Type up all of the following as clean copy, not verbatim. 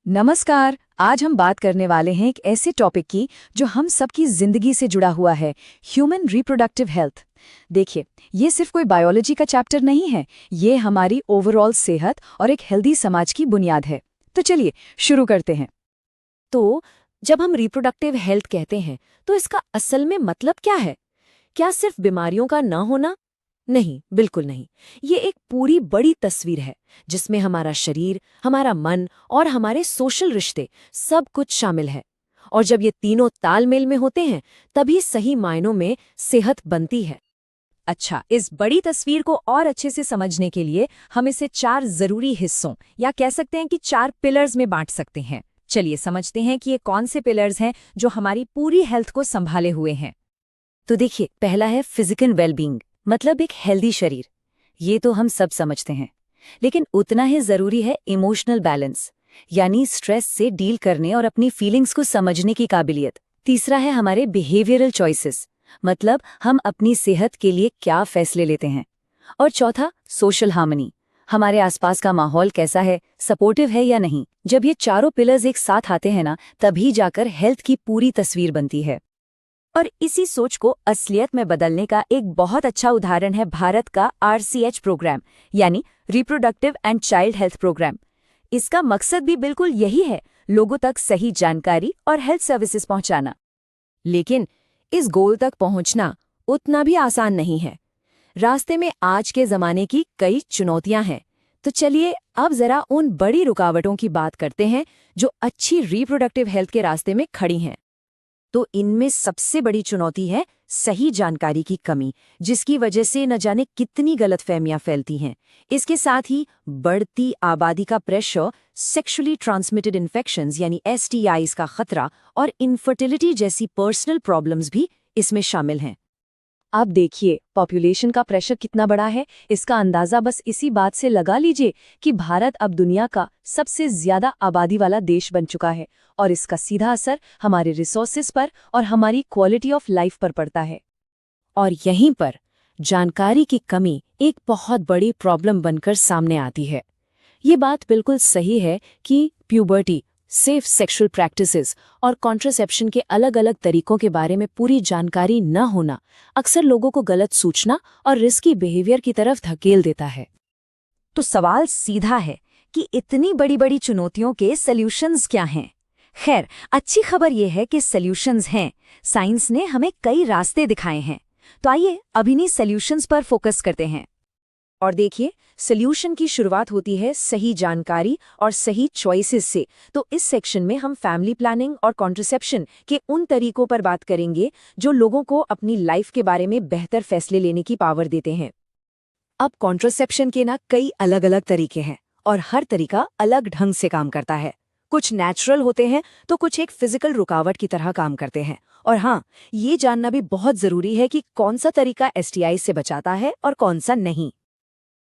नमस्कार। आज हम बात करने वाले हैं एक ऐसे टॉपिक की जो हम सबकी जिंदगी से जुड़ा हुआ है, ह्यूमन रिप्रोडक्टिव हेल्थ। देखिए, ये सिर्फ कोई बायोलॉजी का चैप्टर नहीं है, ये हमारी ओवरऑल सेहत और एक हेल्दी समाज की बुनियाद है। तो चलिए शुरू करते हैं। तो जब हम रिप्रोडक्टिव हेल्थ कहते हैं तो इसका असल में मतलब क्या है? क्या सिर्फ बीमारियों का न होना? नहीं, बिल्कुल नहीं। ये एक पूरी बड़ी तस्वीर है जिसमें हमारा शरीर, हमारा मन और हमारे सोशल रिश्ते सब कुछ शामिल है। और जब ये तीनों तालमेल में होते हैं तभी सही मायनों में सेहत बनती है। अच्छा, इस बड़ी तस्वीर को और अच्छे से समझने के लिए हम इसे 4 जरूरी हिस्सों या कह सकते हैं कि 4 पिलर्स में बांट सकते हैं। चलिए समझते हैं कि ये कौन से पिलर्स हैं जो हमारी पूरी हेल्थ को संभाले हुए हैं। तो देखिए, पहला है फिजिकल वेलबींग, मतलब एक हेल्दी शरीर। ये तो हम सब समझते हैं, लेकिन उतना ही जरूरी है इमोशनल बैलेंस, यानी स्ट्रेस से डील करने और अपनी फीलिंग्स को समझने की काबिलियत। तीसरा है हमारे बिहेवियरल चॉइसेस, मतलब हम अपनी सेहत के लिए क्या फैसले लेते हैं। और चौथा, सोशल हार्मनी, हमारे आसपास का माहौल कैसा है, सपोर्टिव है या नहीं। जब ये चारों पिलर्स एक साथ आते हैं ना, तभी जाकर हेल्थ की पूरी तस्वीर बनती है। और इसी सोच को असलियत में बदलने का एक बहुत अच्छा उदाहरण है भारत का RCH प्रोग्राम, यानी reproductive and child health programme. इसका मकसद भी बिल्कुल यही है, लोगों तक सही जानकारी और हेल्थ सर्विसेज पहुंचाना। लेकिन इस गोल तक पहुंचना उतना भी आसान नहीं है। रास्ते में आज के जमाने की कई चुनौतियां हैं। तो चलिए अब जरा उन बड़ी रुकावटों की बात करते हैं जो अच्छी रिप्रोडक्टिव हेल्थ के रास्ते में खड़ी हैं। तो इनमें सबसे बड़ी चुनौती है सही जानकारी की कमी, जिसकी वजह से न जाने कितनी गलतफहमियां फैलती हैं। इसके साथ ही बढ़ती आबादी का प्रेशर, सेक्सुअली ट्रांसमिटेड इन्फेक्शंस यानी STIs का खतरा और इनफर्टिलिटी जैसी पर्सनल प्रॉब्लम्स भी इसमें शामिल हैं। अब देखिए, पॉपुलेशन का प्रेशर कितना बड़ा है। इसका अंदाजा बस इसी बात से लगा लीजिए कि भारत अब दुनिया का सबसे ज्यादा आबादी वाला देश बन चुका है और इसका सीधा असर हमारे रिसोर्सेज पर और हमारी क्वालिटी ऑफ लाइफ पर पड़ता है। और यहीं पर जानकारी की कमी एक बहुत बड़ी प्रॉब्लम बनकर सामने आती है। ये बात बिल्कुल सही है कि प्यूबर्टी, सेफ सेक्सुअल प्रैक्टिसेस और कॉन्ट्रासेप्शन के अलग अलग तरीकों के बारे में पूरी जानकारी न होना अक्सर लोगों को गलत सूचना और रिस्की बिहेवियर की तरफ धकेल देता है। तो सवाल सीधा है कि इतनी बड़ी बड़ी चुनौतियों के सॉल्यूशंस क्या हैं? खैर, अच्छी खबर यह है कि सॉल्यूशंस हैं। साइंस ने हमें कई रास्ते दिखाए हैं। तो आइए अब इन्हीं सॉल्यूशंस पर फोकस करते हैं। और देखिए, सॉल्यूशन की शुरुआत होती है सही जानकारी और सही चॉइसेस से। तो इस सेक्शन में हम फैमिली प्लानिंग और कॉन्ट्रासेप्शन के उन तरीकों पर बात करेंगे जो लोगों को अपनी लाइफ के बारे में बेहतर फैसले लेने की पावर देते हैं। अब कॉन्ट्रासेप्शन के ना कई अलग अलग तरीके हैं और हर तरीका अलग ढंग से काम करता है। कुछ नेचुरल होते हैं तो कुछ एक फिजिकल रुकावट की तरह काम करते हैं। और हाँ, ये जानना भी बहुत जरूरी है कि कौन सा तरीका STI से बचाता है और कौन सा नहीं।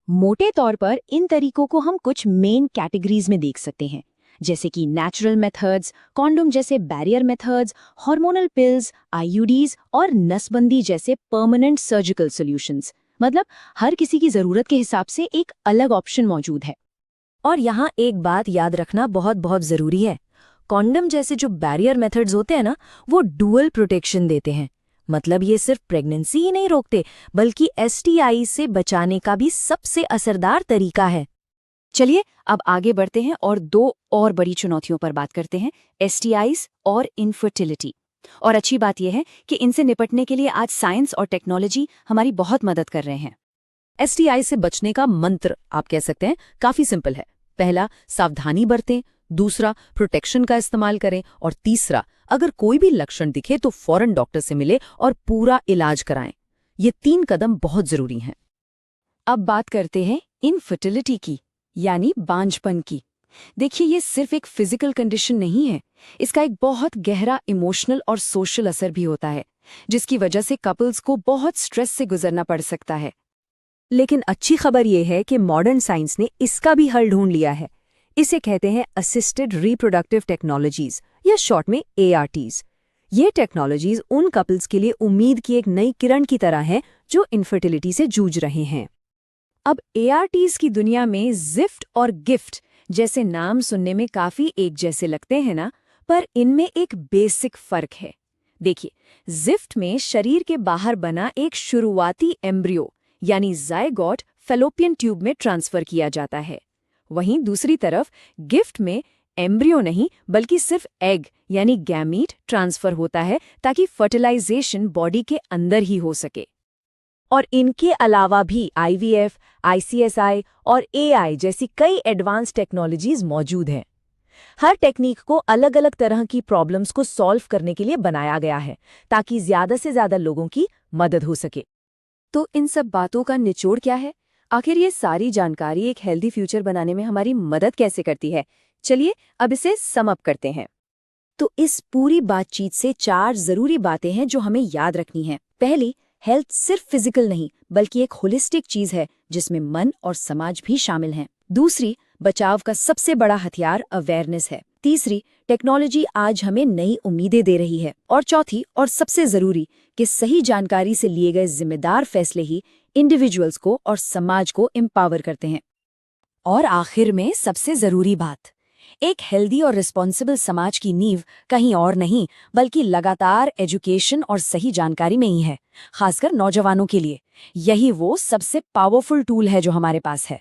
मोटे तौर पर इन तरीकों को हम कुछ मेन कैटेगरीज में देख सकते हैं, जैसे कि नेचुरल मेथड्स, कॉन्डोम जैसे barrier methods, hormonal pills, IUDs और नसबंदी जैसे परमानेंट सर्जिकल सॉल्यूशंस। मतलब हर किसी की जरूरत के हिसाब से एक अलग ऑप्शन मौजूद है। और यहाँ एक बात याद रखना बहुत बहुत जरूरी है। कॉन्डम जैसे जो बैरियर मेथड्स होते हैं ना, वो डुअल प्रोटेक्शन देते हैं। मतलब ये सिर्फ प्रेगनेंसी ही नहीं रोकते, बल्कि STI से बचाने का भी सबसे असरदार तरीका है। चलिए अब आगे बढ़ते हैं और 2 और बड़ी चुनौतियों पर बात करते हैं, STIs और इनफर्टिलिटी। और अच्छी बात यह है कि इनसे निपटने के लिए आज साइंस और टेक्नोलॉजी हमारी बहुत मदद कर रहे हैं। STI से बचने का मंत्र आप कह सकते हैं काफी सिंपल है। पहला, सावधानी बरतें। दूसरा, प्रोटेक्शन का इस्तेमाल करें। और तीसरा, अगर कोई भी लक्षण दिखे तो फौरन डॉक्टर से मिले और पूरा इलाज कराएं। ये 3 कदम बहुत जरूरी हैं। अब बात करते हैं इनफर्टिलिटी की, यानी बांझपन की। देखिए, ये सिर्फ एक फिजिकल कंडीशन नहीं है, इसका एक बहुत गहरा इमोशनल और सोशल असर भी होता है, जिसकी वजह से कपल्स को बहुत स्ट्रेस से गुजरना पड़ सकता है। लेकिन अच्छी खबर यह है कि मॉडर्न साइंस ने इसका भी हल ढूंढ लिया है। इसे कहते हैं असिस्टेड रिप्रोडक्टिव टेक्नोलॉजीज या शॉर्ट में ARTs। ये टेक्नोलॉजीज उन कपल्स के लिए उम्मीद की एक नई किरण की तरह हैं जो इनफर्टिलिटी से जूझ रहे हैं। अब ARTs की दुनिया में ज़िफ्ट और गिफ्ट जैसे नाम सुनने में काफी एक जैसे लगते हैं ना, पर इनमें एक बेसिक फर्क है। देखिए, जिफ्ट में शरीर के बाहर बना एक शुरुआती एम्ब्रियो यानी जायगोट फैलोपियन ट्यूब में ट्रांसफर किया जाता है। वहीं दूसरी तरफ गिफ्ट में एम्ब्रियो नहीं बल्कि सिर्फ एग यानी गैमीट ट्रांसफर होता है ताकि फर्टिलाइजेशन बॉडी के अंदर ही हो सके। और इनके अलावा भी IVF, ICSI और AI जैसी कई एडवांस टेक्नोलॉजीज मौजूद हैं। हर टेक्निक को अलग अलग तरह की प्रॉब्लम्स को सॉल्व करने के लिए बनाया गया है ताकि ज्यादा से ज्यादा लोगों की मदद हो सके। तो इन सब बातों का निचोड़ क्या है? आखिर ये सारी जानकारी एक हेल्दी फ्यूचर बनाने में हमारी मदद कैसे करती है? चलिए अब इसे सम अप करते हैं। तो इस पूरी बातचीत से 4 जरूरी बातें हैं जो हमें याद रखनी हैं। पहली, हेल्थ सिर्फ फिजिकल नहीं बल्कि एक होलिस्टिक चीज है जिसमें मन और समाज भी शामिल हैं। दूसरी, बचाव का सबसे बड़ा हथियार अवेयरनेस है। तीसरी, टेक्नोलॉजी आज हमें नई उम्मीदें दे रही है। और चौथी और सबसे जरूरी कि सही जानकारी से लिए गए जिम्मेदार फैसले ही इंडिविजुअल्स को और समाज को एम्पावर करते हैं। और आखिर में सबसे जरूरी बात, एक हेल्दी और रिस्पॉन्सिबल समाज की नींव कहीं और नहीं बल्कि लगातार एजुकेशन और सही जानकारी में ही है, खासकर नौजवानों के लिए। यही वो सबसे पावरफुल टूल है जो हमारे पास है।